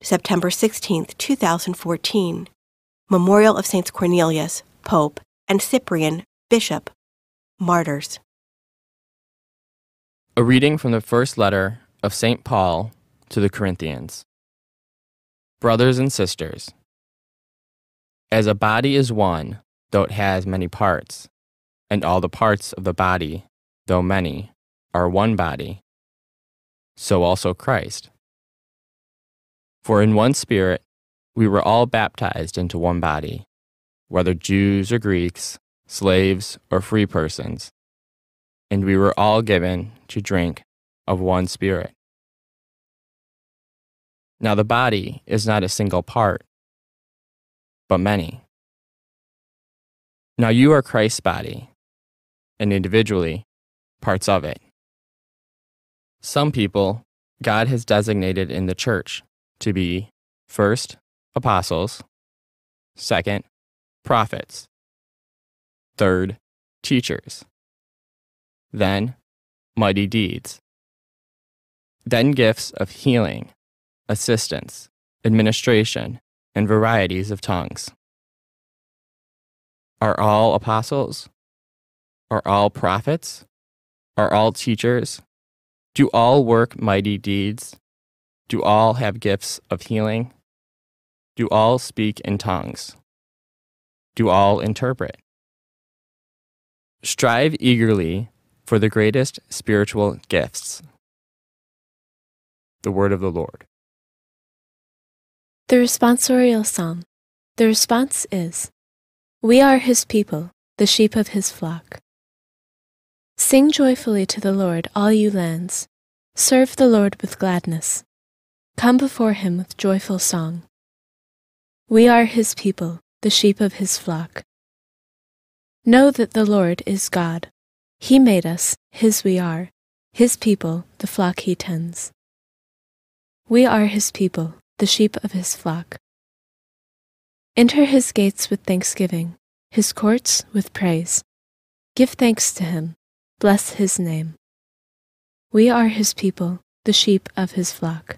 September 16, 2014. Memorial of Saints Cornelius, Pope, and Cyprian, Bishop, Martyrs. A reading from the first letter of St. Paul to the Corinthians. Brothers and sisters, as a body is one, though it has many parts, and all the parts of the body, though many, are one body, so also Christ. For in one Spirit we were all baptized into one body, whether Jews or Greeks, slaves or free persons, and we were all given to drink of one Spirit. Now the body is not a single part, but many. Now you are Christ's body, and individually parts of it. Some people God has designated in the church to be, first, apostles, second, prophets, third, teachers, then, mighty deeds, then gifts of healing, assistance, administration, and varieties of tongues. Are all apostles? Are all prophets? Are all teachers? Do all work mighty deeds? Do all have gifts of healing? Do all speak in tongues? Do all interpret? Strive eagerly for the greatest spiritual gifts. The word of the Lord. The responsorial psalm. The response is, "We are his people, the sheep of his flock." Sing joyfully to the Lord, all you lands. Serve the Lord with gladness. Come before him with joyful song. We are his people, the sheep of his flock. Know that the Lord is God. He made us, his we are, his people, the flock he tends. We are his people, the sheep of his flock. Enter his gates with thanksgiving, his courts with praise. Give thanks to him, bless his name. We are his people, the sheep of his flock.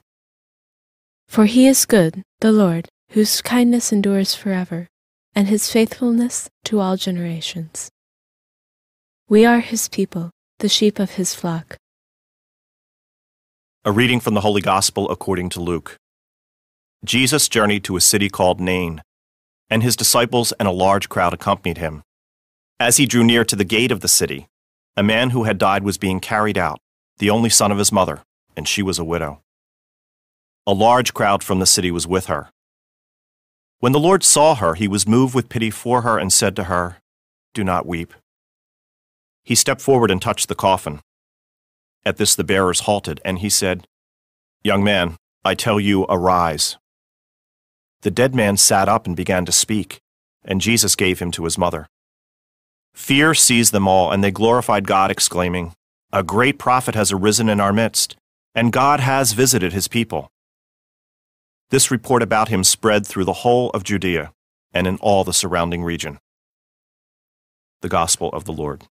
For he is good, the Lord, whose kindness endures forever, and his faithfulness to all generations. We are his people, the sheep of his flock. A reading from the Holy Gospel according to Luke. Jesus journeyed to a city called Nain, and his disciples and a large crowd accompanied him. As he drew near to the gate of the city, a man who had died was being carried out, the only son of his mother, and she was a widow. A large crowd from the city was with her. When the Lord saw her, he was moved with pity for her and said to her, "Do not weep." He stepped forward and touched the coffin. At this the bearers halted, and he said, "Young man, I tell you, arise." The dead man sat up and began to speak, and Jesus gave him to his mother. Fear seized them all, and they glorified God, exclaiming, "A great prophet has arisen in our midst, and God has visited his people." This report about him spread through the whole of Judea and in all the surrounding region. The Gospel of the Lord.